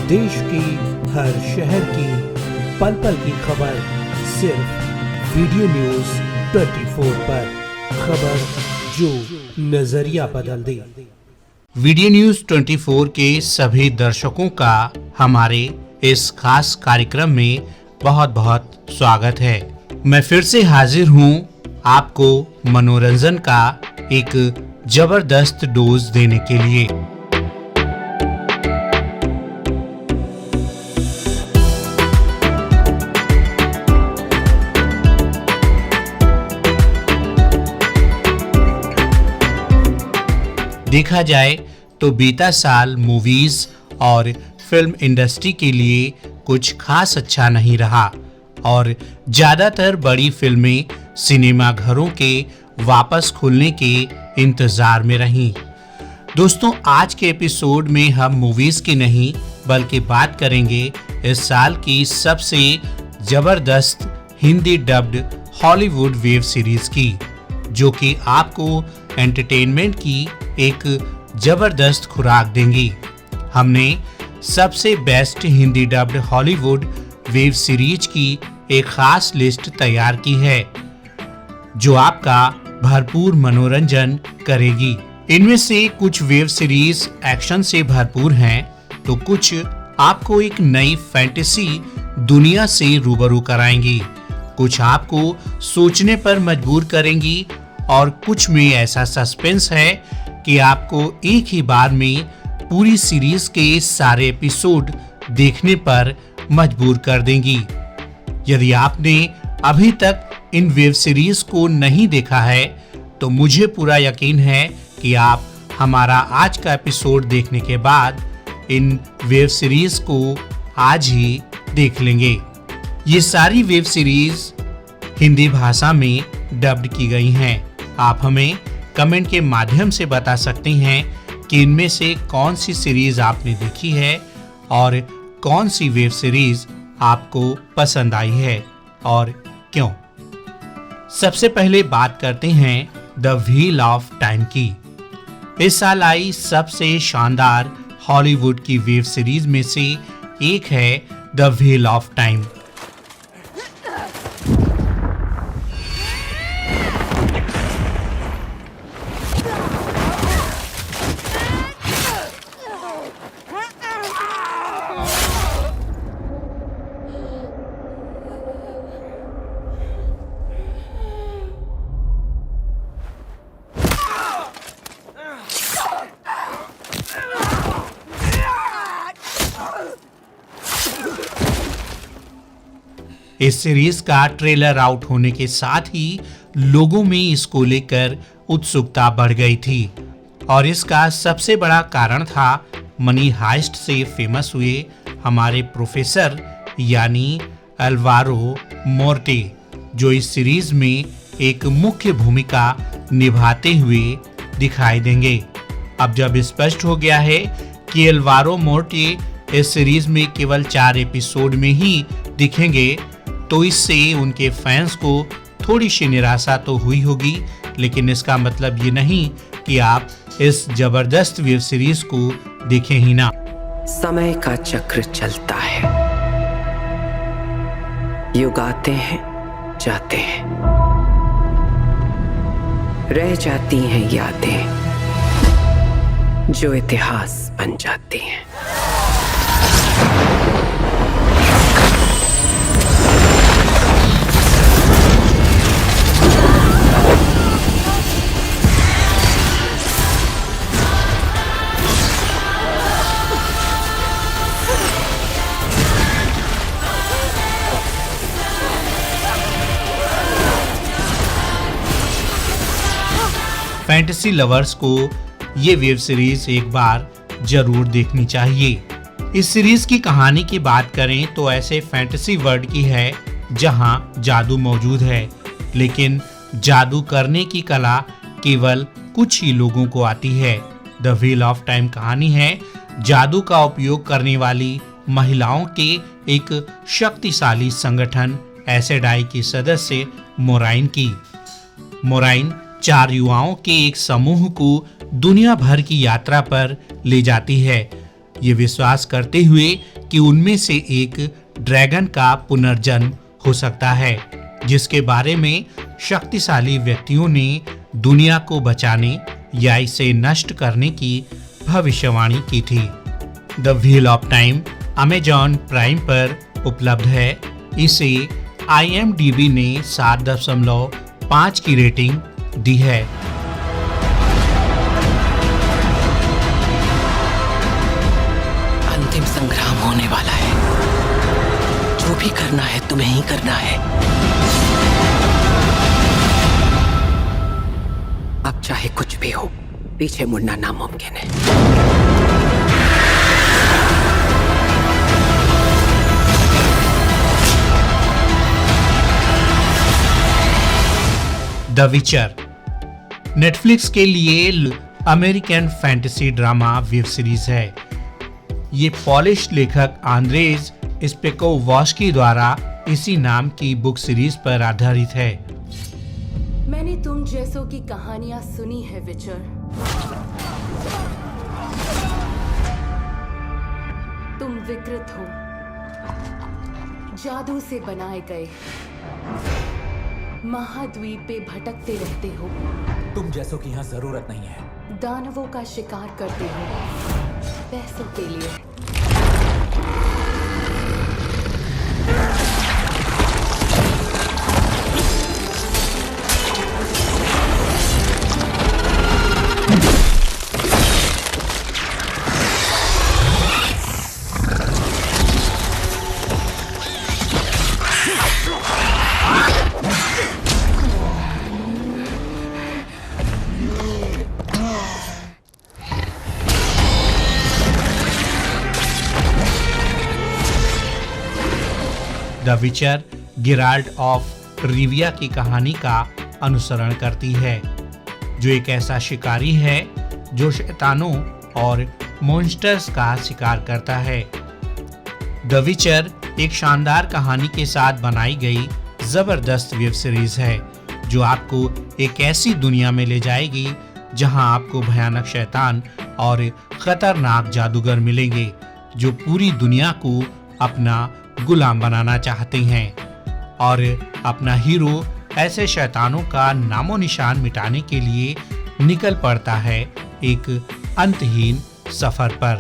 देश की हर शहर की पल पल की खबर सिर्फ वीडियो न्यूज 24 पर। खबर जो नजरिया बदल दे। वीडियो न्यूज 24 के सभी दर्शकों का हमारे इस खास कार्यक्रम में बहुत बहुत स्वागत है। मैं फिर से हाजिर हूँ आपको मनोरंजन का एक जबरदस्त डोज देने के लिए। देखा जाए तो बीता साल मूवीज और फिल्म इंडस्ट्री के लिए कुछ खास अच्छा नहीं रहा और ज्यादातर बड़ी फिल्में सिनेमा घरों के वापस खुलने के इंतजार में रहीं। दोस्तों, आज के एपिसोड में हम मूवीज की नहीं बल्कि बात करेंगे इस साल की सबसे जबरदस्त Hindi dubbed Hollywood web series की, जो कि आपको एंटरटेनमेंट की एक जबरदस्त खुराक देंगी। हमने सबसे best Hindi dubbed Hollywood web series की एक खास लिस्ट तैयार की है, जो आपका भरपूर मनोरंजन करेगी। इनमें से कुछ वेब सीरीज एक्शन से भरपूर हैं, तो कुछ आपको एक नई फैंटेसी दुनिया से रूबरू कराएंगी, कुछ आपको सोचने पर मजबूर करेंगी और कुछ में ऐसा सस्पेंस है कि आपको एक ही बार में पूरी सीरीज के सारे एपिसोड देखने पर मजबूर कर देंगी। यदि आपने अभी तक इन वेब सीरीज को नहीं देखा है तो मुझे पूरा यकीन है कि आप हमारा आज का एपिसोड देखने के बाद इन वेब सीरीज को आज ही देख लेंगे। ये सारी वेब सीरीज हिंदी भाषा में डब्ड की गई हैं। आप हमें कमेंट के माध्यम से बता सकते हैं कि इनमें से कौन सी सीरीज आपने देखी है और कौन सी वेब सीरीज आपको पसंद आई है और क्यों। सबसे पहले बात करते हैं द व्हील ऑफ टाइम की। इस साल आई सबसे शानदार हॉलीवुड की वेब सीरीज में से एक है द व्हील ऑफ टाइम। इस सीरीज का ट्रेलर आउट होने के साथ ही लोगों में इसको लेकर उत्सुकता बढ़ गई थी और इसका सबसे बड़ा कारण था मनी हाइस्ट से फेमस हुए हमारे प्रोफेसर यानी अल्वारो मोर्टे, जो इस सीरीज में एक मुख्य भूमिका निभाते हुए दिखाई देंगे। अब जब स्पष्ट हो गया है कि अल्वारो मोर्टे इस सीरीज में केवल 4 एपिसोड में ही दिखेंगे, तो इससे उनके फैंस को थोड़ी सी निराशा तो हुई होगी, लेकिन इसका मतलब ये नहीं कि आप इस जबरदस्त वेब सीरीज को देखें ही ना। समय का चक्र चलता है, युग आते हैं जाते हैं, रह जाती हैं यादें जो इतिहास बन जाती हैं। फैंटेसी लवर्स को ये वेब सीरीज एक बार जरूर देखनी चाहिए। इस सीरीज की कहानी की बात करें तो ऐसे फैंटेसी वर्ल्ड की है जहां जादू मौजूद है, लेकिन जादू करने की कला केवल कुछ ही लोगों को आती है। द व्हील ऑफ टाइम कहानी है जादू का उपयोग करने वाली महिलाओं के एक शक्तिशाली संगठन एसेड आई की सदस्य मोराइन की। मोराइन 4 युवाओं के एक समूह को दुनिया भर की यात्रा पर ले जाती है, ये विश्वास करते हुए कि उनमें से एक ड्रैगन का पुनर्जन्म हो सकता है, जिसके बारे में शक्तिशाली व्यक्तियों ने दुनिया को बचाने या इसे नष्ट करने की भविष्यवाणी की थी। The wheel of time Amazon prime पर उपलब्ध है। इसे IMDb ने 7.5 की रेटिंग दी है। अंतिम संग्राम होने वाला है। जो भी करना है तुम्हें ही करना है। अब चाहे कुछ भी हो, पीछे मुड़ना नामुमकिन है। द विचर नेटफ्लिक्स के लिए American fantasy drama web series है। ये पॉलिश लेखक आंद्रेज स्पेकोवस्की द्वारा इसी नाम की बुक सीरीज पर आधारित है। मैंने तुम जैसों की कहानियां सुनी है विचर। तुम विकृत हो, जादू से बनाए गए, महाद्वीप पे भटकते रहते हो। तुम जैसों की यहाँ जरूरत नहीं है। दानवों का शिकार करते हो पैसों के लिए। द विचर गिराल्ड ऑफ रिविया की कहानी का अनुसरण करती है, जो एक ऐसा शिकारी है जो शैतानों और मॉन्स्टर्स का शिकार करता है। द विचर एक शानदार कहानी के साथ बनाई गई जबरदस्त वेब सीरीज है, जो आपको एक ऐसी दुनिया में ले जाएगी जहां आपको भयानक शैतान और खतरनाक जादूगर मिलेंगे, जो पूरी दुनिया को अपना गुलाम बनाना चाहते हैं और अपना हीरो ऐसे शैतानों का नामो निशान मिटाने के लिए निकल पड़ता है एक अंतहीन सफर पर।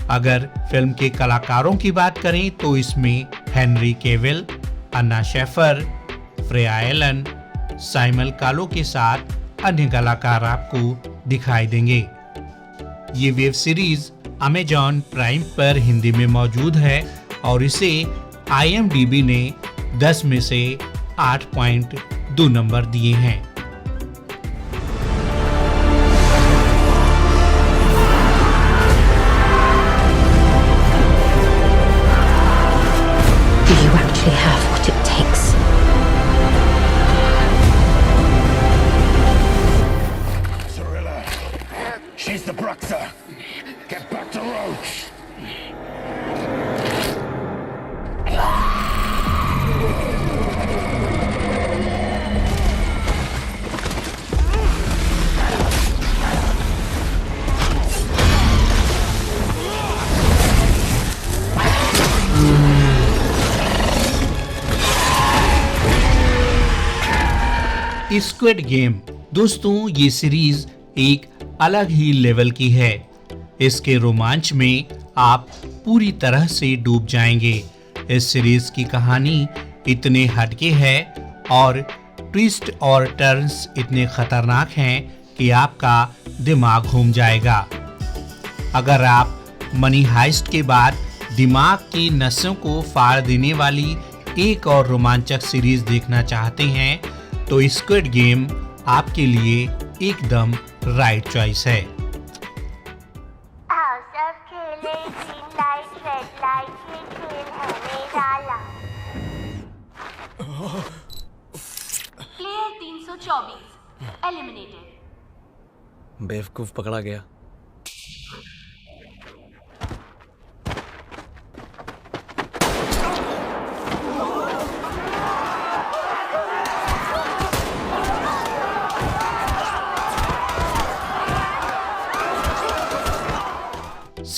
अगर फिल्म के कलाकारों की बात करें तो इसमें हेनरी केविल, अन्ना शेफर, फ्रेया एलन, साइमन कालो के साथ अन्य कलाकार आपको दिखाई देंगे। ये वेब सीरीज अमेजॉन प्राइम पर हिंदी में मौजूद है और इसे IMDb ने 10 में से 8.2 नंबर दिए हैं। Do you actually have what it takes? Cirilla, she's the Bruxa. Get back to Roach. Squid game दोस्तों, ये सीरीज एक अलग ही लेवल की है। इसके रोमांच में आप पूरी तरह से डूब जाएंगे। इस सीरीज की कहानी इतने हटके है और ट्विस्ट और टर्न्स इतने खतरनाक हैं कि आपका दिमाग घूम जाएगा। अगर आप मनी हाइस्ट के बाद दिमाग की नसों को फाड़ देने वाली एक और रोमांचक सीरीज देखना चाहते हैं तो स्क्विड गेम आपके लिए एकदम राइट चॉइस है। हाउस ऑफ खेले ग्रीन लाइट रेड लाइट ये खेल है निराला। Player 324 eliminated. बेवकूफ पकड़ा गया।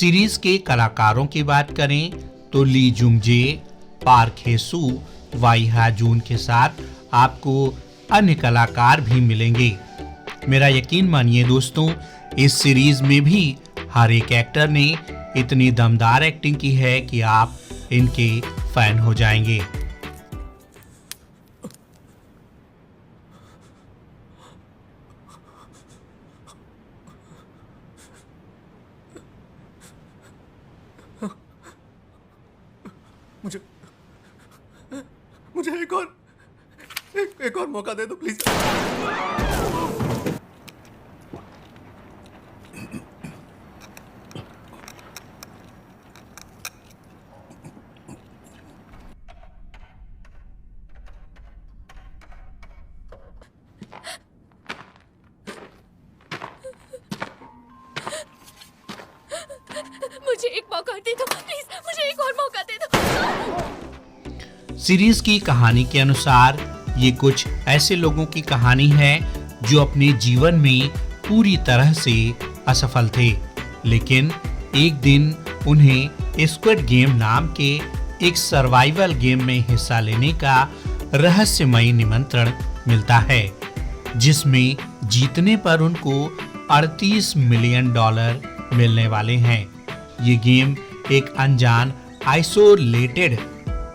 सीरीज के कलाकारों की बात करें तो ली जुंगजे, पार्क हेसू, वाई हा जून के साथ आपको अन्य कलाकार भी मिलेंगे। मेरा यकीन मानिए दोस्तों, इस सीरीज में भी हर एक एक्टर ने इतनी दमदार एक्टिंग की है कि आप इनके फैन हो जाएंगे। मुझे एक और मौका दे दो प्लीज। मुझे एक मौका दे दो प्लीज, मुझे एक और मौका दे दो। सीरीज की कहानी के अनुसार ये कुछ ऐसे लोगों की कहानी है जो अपने जीवन में पूरी तरह से असफल थे, लेकिन एक दिन उन्हें स्क्विड गेम नाम के एक सर्वाइवल गेम में हिस्सा लेने का रहस्यमयी निमंत्रण मिलता है, जिसमें जीतने पर उनको $38 मिलियन मिलने वाले हैं। ये गेम एक अनजान आइसोलेटेड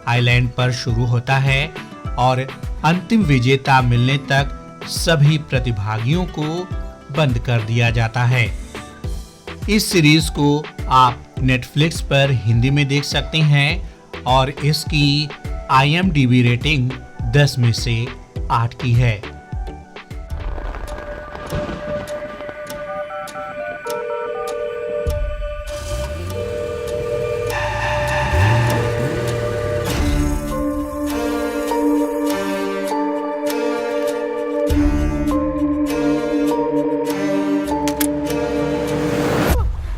आइलैंड पर शुरू होता है और अंतिम विजेता मिलने तक सभी प्रतिभागियों को बंद कर दिया जाता है। इस सीरीज को आप नेटफ्लिक्स पर हिंदी में देख सकते हैं और इसकी IMDb रेटिंग 10 में से 8 की है।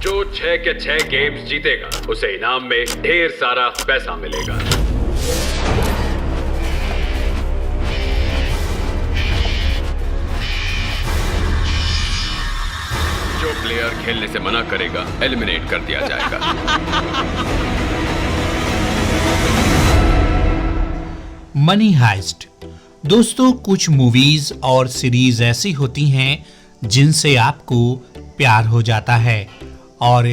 जो 6 के 6 गेम्स जीतेगा उसे इनाम में ढेर सारा पैसा मिलेगा। जो प्लेयर खेलने से मना करेगा एलिमिनेट कर दिया जाएगा। Money heist. दोस्तों, कुछ मूवीज और सीरीज ऐसी होती हैं जिनसे आपको प्यार हो जाता है, और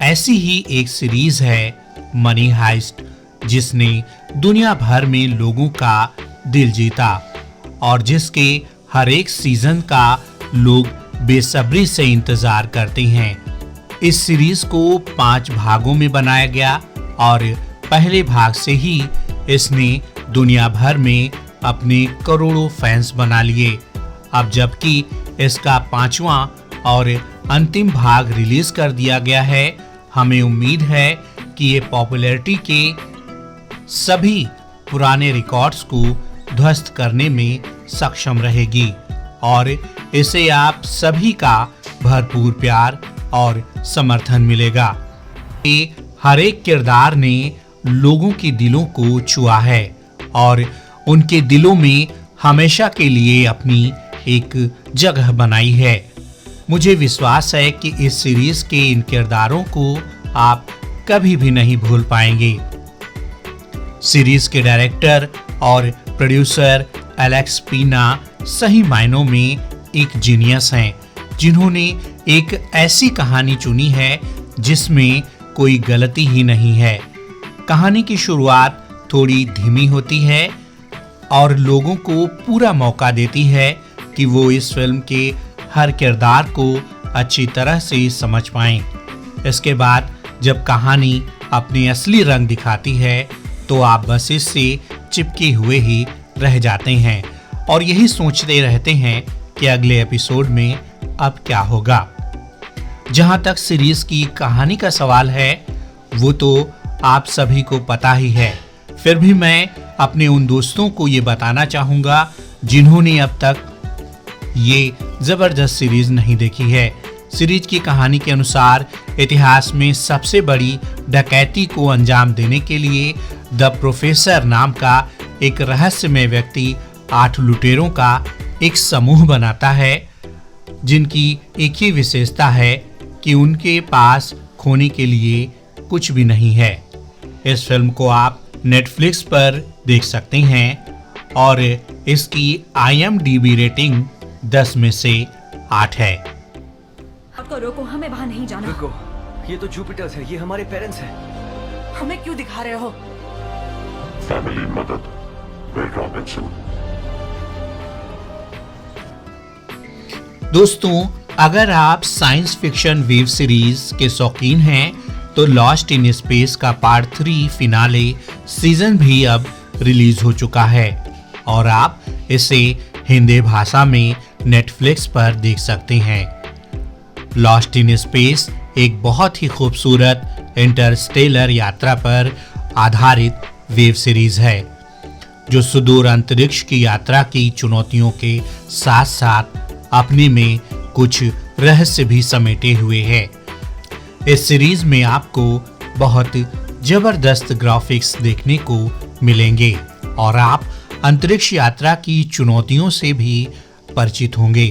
ऐसी ही एक सीरीज है मनी हाइस्ट, जिसने दुनिया भर में लोगों का दिल जीता और जिसके हर एक सीजन का लोग बेसब्री से इंतजार करते हैं। इस सीरीज को 5 भागों में बनाया गया और पहले भाग से ही इसने दुनिया भर में अपने करोड़ों फैंस बना लिए। अब जबकि इसका 5वां और अंतिम भाग रिलीज कर दिया गया है, हमें उम्मीद है कि ये पॉपुलैरिटी के सभी पुराने रिकॉर्ड्स को ध्वस्त करने में सक्षम रहेगी और इसे आप सभी का भरपूर प्यार और समर्थन मिलेगा। ये हर एक किरदार ने लोगों के दिलों को छुआ है और उनके दिलों में हमेशा के लिए अपनी एक जगह बनाई है। मुझे विश्वास है कि इस सीरीज के इन किरदारों को आप कभी भी नहीं भूल पाएंगे। सीरीज के डायरेक्टर और प्रोड्यूसर एलेक्स पीना सही मायनों में एक जीनियस हैं, जिन्होंने एक ऐसी कहानी चुनी है जिसमें कोई गलती ही नहीं है। कहानी की शुरुआत थोड़ी धीमी होती है और लोगों को पूरा मौका देती है कि वो इस फिल्म के हर किरदार को अच्छी तरह से समझ पाएं। इसके बाद जब कहानी अपने असली रंग दिखाती है तो आप बस इससे चिपके हुए ही रह जाते हैं और यही सोचते रहते हैं कि अगले एपिसोड में अब क्या होगा। जहां तक सीरीज की कहानी का सवाल है, वो तो आप सभी को पता ही है, फिर भी मैं अपने उन दोस्तों को ये बताना चाहूंगा जिन्होंने अब तक ये जबरदस्त सीरीज नहीं देखी है। सीरीज की कहानी के अनुसार इतिहास में सबसे बड़ी डकैती को अंजाम देने के लिए द प्रोफेसर नाम का एक रहस्यमय व्यक्ति 8 लुटेरों का एक समूह बनाता है, जिनकी एक ही विशेषता है कि उनके पास खोने के लिए कुछ भी नहीं है। इस फिल्म को आप नेटफ्लिक्स पर देख सकते हैं और इसकी IMDb रेटिंग 10 में से 8 है। आपको रोको, हमें वहां नहीं जाना। रुको, ये तो जुपिटर्स है, ये हमारे पेरेंट्स हैं। हमें क्यों दिखा रहे हो? फैमिली मदद, वेड रॉबिन्सन। दोस्तों, अगर आप साइंस फिक्शन वेब सीरीज के शौकीन हैं तो लॉस्ट इन स्पेस का पार्ट 3 फिनाले सीजन भी अब रिलीज हो चुका है और आप इसे हिंदी भाषा में नेटफ्लिक्स पर देख सकते हैं। लॉस्ट इन स्पेस एक बहुत ही खूबसूरत इंटरस्टेलर यात्रा पर आधारित वेब सीरीज है जो सुदूर अंतरिक्ष की यात्रा की चुनौतियों के साथ साथ अपने में कुछ रहस्य भी समेटे हुए है। इस सीरीज में आपको बहुत जबरदस्त ग्राफिक्स देखने को मिलेंगे और आप अंतरिक्ष यात्रा की चुनौतियों से भी परिचित होंगे।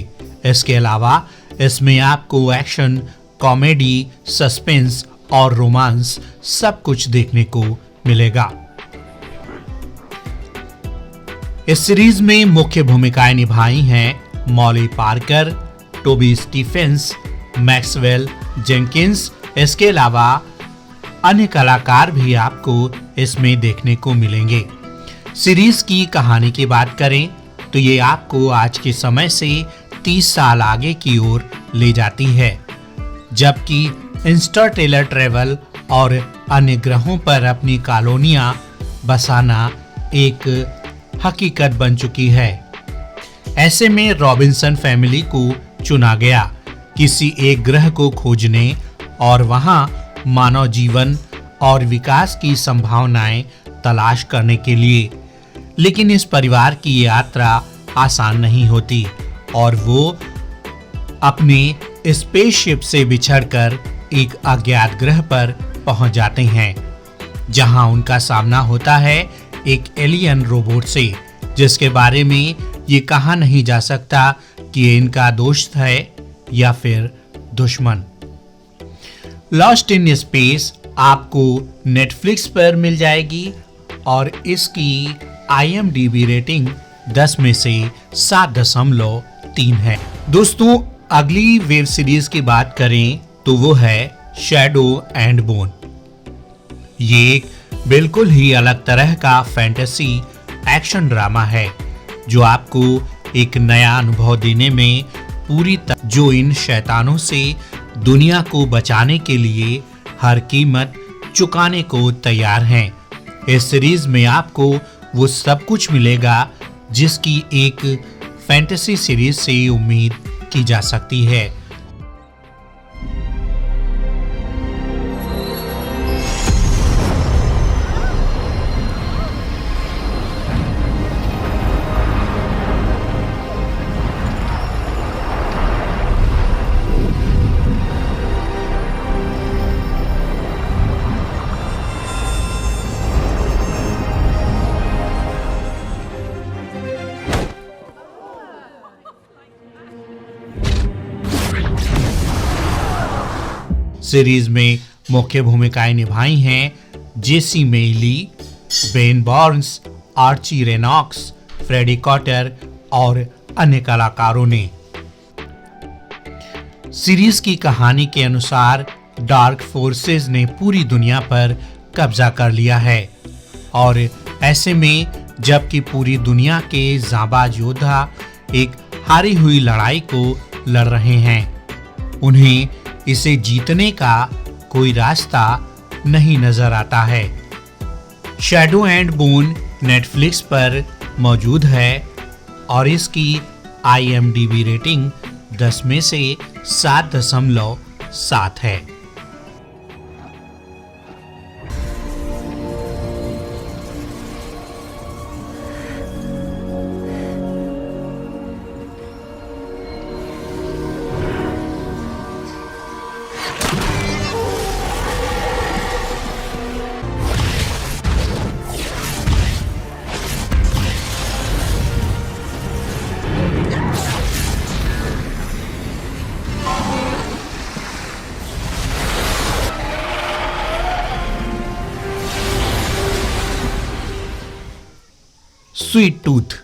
इसके अलावा इसमें आपको एक्शन, कॉमेडी, सस्पेंस और रोमांस सब कुछ देखने को मिलेगा। इस सीरीज में मुख्य भूमिकाएं निभाई हैं Molly Parker, Toby Stephens, Maxwell Jenkins. इसके अलावा अन्य कलाकार भी आपको इसमें देखने को मिलेंगे। सीरीज की कहानी की बात करें तो ये आपको आज के समय से 30 साल आगे की ओर ले जाती है, जबकि इंटरस्टेलर ट्रेवल और अन्य ग्रहों पर अपनी कॉलोनियां बसाना एक हकीकत बन चुकी है। ऐसे में रॉबिन्सन फैमिली को चुना गया किसी एक ग्रह को खोजने और वहां मानव जीवन और विकास की संभावनाएं तलाश करने के लिए। लेकिन इस परिवार की यात्रा आसान नहीं होती और वो अपने स्पेसशिप से बिछड़कर एक अज्ञात ग्रह पर पहुंच जाते हैं, जहां उनका सामना होता है एक एलियन रोबोट से, जिसके बारे में ये कहा नहीं जा सकता कि ये इनका दोस्त है या फिर दुश्मन। लॉस्ट इन स्पेस आपको नेटफ्लिक्स पर मिल जाएगी और इसकी IMDb रेटिंग 10 में से 7.3 है। दोस्तों, अगली वेब सीरीज की बात करें तो वो है शैडो एंड बोन। ये एक बिल्कुल ही अलग तरह का फैंटेसी एक्शन ड्रामा है जो आपको एक नया अनुभव देने में जो इन शैतानों से दुनिया को बचाने के लिए हर कीमत चुकाने को तैयार हैं। इस सीरीज में आपको वो सब कुछ मिलेगा जिसकी एक फैंटेसी सीरीज से उम्मीद की जा सकती है। सीरीज में मुख्य भूमिकाएं निभाई हैं Jessie Mei Li, Ben Barnes, Archie Renaux, Freddy Carter और अन्य कलाकारों ने। सीरीज की कहानी के अनुसार डार्क फोर्सेस ने पूरी दुनिया पर कब्जा कर लिया है और ऐसे में जबकि पूरी दुनिया के जाबाज योद्धा एक हारी हुई लड़ाई को लड़ रहे हैं, उन्हें इसे जीतने का कोई रास्ता नहीं नजर आता है। शैडो एंड बोन नेटफ्लिक्स पर मौजूद है और इसकी IMDb रेटिंग 10 में से 7.7 है। Sweet tooth.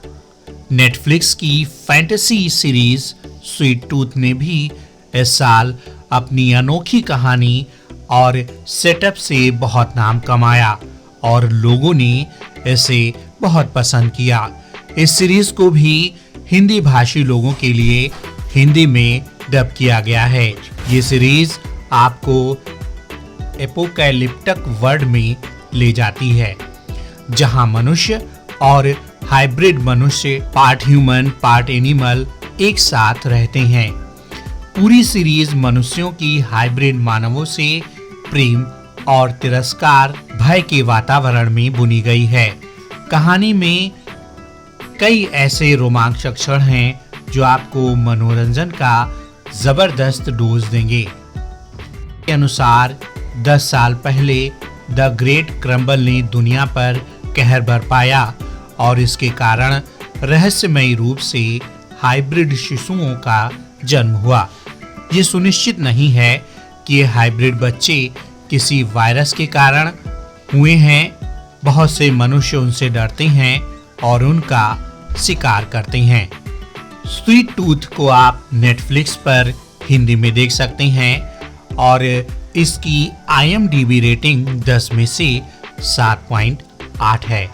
नेटफ्लिक्स की फैंटेसी सीरीज स्वीट टूथ ने भी इस साल अपनी अनोखी कहानी और सेटअप से बहुत नाम कमाया और लोगों ने इसे बहुत पसंद किया। इस सीरीज को भी हिंदी भाषी लोगों के लिए हिंदी में डब किया गया है। ये सीरीज आपको एपोकैलिप्टिक वर्ल्ड में ले जाती है जहां मनुष्य और हाइब्रिड मनुष्य पार्ट ह्यूमन पार्ट एनिमल एक साथ रहते हैं। पूरी सीरीज मनुष्यों की हाइब्रिड मानवों से प्रेम और तिरस्कार भय के वातावरण में बुनी गई है। कहानी में कई ऐसे रोमांचक क्षण हैं जो आपको मनोरंजन का जबरदस्त डोज देंगे। के अनुसार 10 साल पहले द ग्रेट क्रम्बल ने दुनिया पर कहर बरपाया और इसके कारण रहस्यमयी रूप से हाइब्रिड शिशुओं का जन्म हुआ। ये सुनिश्चित नहीं है कि ये हाइब्रिड बच्चे किसी वायरस के कारण हुए हैं। बहुत से मनुष्य उनसे डरते हैं और उनका शिकार करते हैं। स्वीट टूथ को आप नेटफ्लिक्स पर हिंदी में देख सकते हैं और इसकी IMDb रेटिंग 10 में से 7.8 है।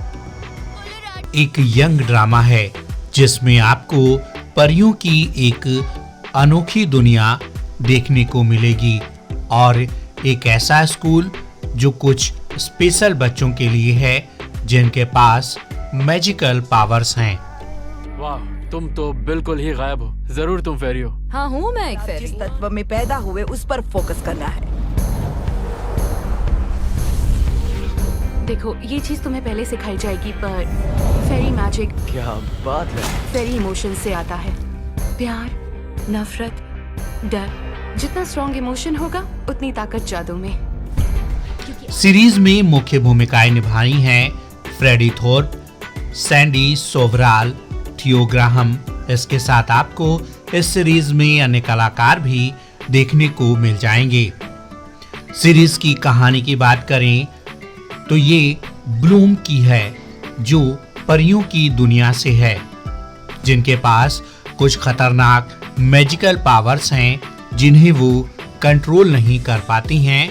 एक यंग ड्रामा है जिसमें आपको परियों की एक अनोखी दुनिया देखने को मिलेगी और एक ऐसा स्कूल जो कुछ स्पेशल बच्चों के लिए है जिनके पास मैजिकल पावर्स हैं। वाह, तुम तो बिल्कुल ही गायब हो। जरूर तुम फेरी हो। हाँ हूँ मैं एक फेरी। जिस तत्व में पैदा हुए उस पर फोकस करना है। देखो, ये चीज तुम्हें पहले सिखाई जाएगी, पर फेरी मैजिक क्या बात है। फेरी इमोशन से आता है। प्यार, नफरत, डर। जितना स्ट्रॉन्ग इमोशन होगा उतनी ताकत जादू में। सीरीज में मुख्य भूमिकाएं निभाई हैं फ्रेडी थोर्प, सैंडी सोवराल, थियो ग्राहम। इसके साथ आपको इस सीरीज में अन्य कलाकार भी देखने को मिल जाएंगे। सीरीज की कहानी की बात करें तो ये ब्लूम की है जो परियों की दुनिया से है जिनके पास कुछ खतरनाक मैजिकल पावर्स हैं जिन्हें वो कंट्रोल नहीं कर पाती हैं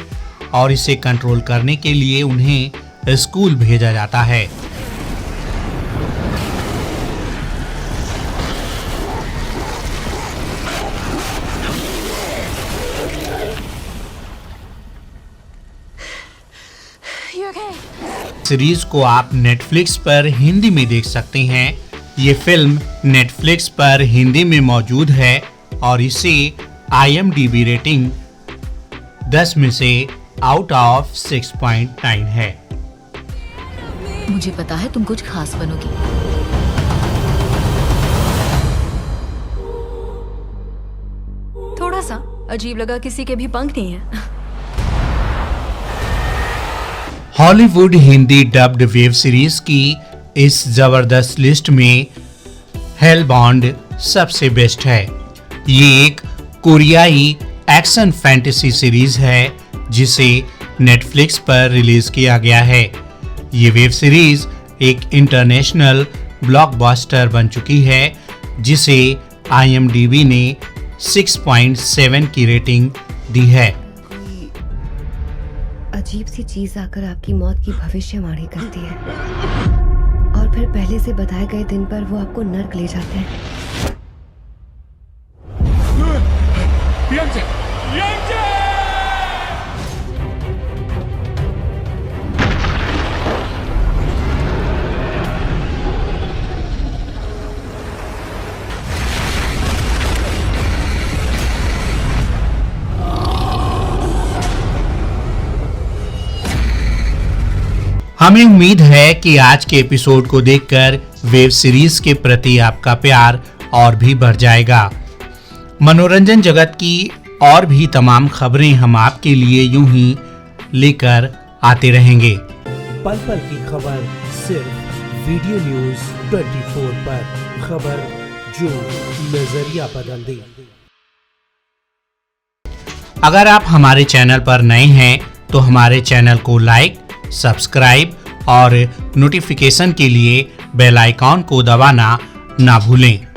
और इसे कंट्रोल करने के लिए उन्हें स्कूल भेजा जाता है। सीरीज को आप नेटफ्लिक्स पर हिंदी में देख सकते हैं। ये फिल्म नेटफ्लिक्स पर हिंदी में मौजूद है और इसे IMDb रेटिंग 10 में से आउट ऑफ 6.9 है। मुझे पता है तुम कुछ खास बनोगी। थोड़ा सा अजीब लगा, किसी के भी पंख नहीं है। Hollywood Hindi dubbed web series की इस जबरदस्त लिस्ट में हेलबॉन्ड सबसे बेस्ट है। ये एक कोरियाई एक्शन फैंटेसी सीरीज है जिसे नेटफ्लिक्स पर रिलीज किया गया है। ये वेब सीरीज एक इंटरनेशनल ब्लॉकबस्टर बन चुकी है जिसे IMDb ने 6.7 की रेटिंग दी है। अजीब सी चीज आकर आपकी मौत की भविष्यवाणी करती है और फिर पहले से बताए गए दिन पर वो आपको नर्क ले जाते हैं। हमें उम्मीद है कि आज के एपिसोड को देखकर वेब सीरीज के प्रति आपका प्यार और भी बढ़ जाएगा। मनोरंजन जगत की और भी तमाम खबरें हम आपके लिए यूं ही लेकर आते रहेंगे। पल पल की खबर सिर्फ वीडियो न्यूज 24 पर। खबर जो नजरिया बदल दे। अगर आप हमारे चैनल पर नए हैं तो हमारे चैनल को लाइक, सब्सक्राइब और नोटिफिकेशन के लिए बेल आइकॉन को दबाना ना भूलें।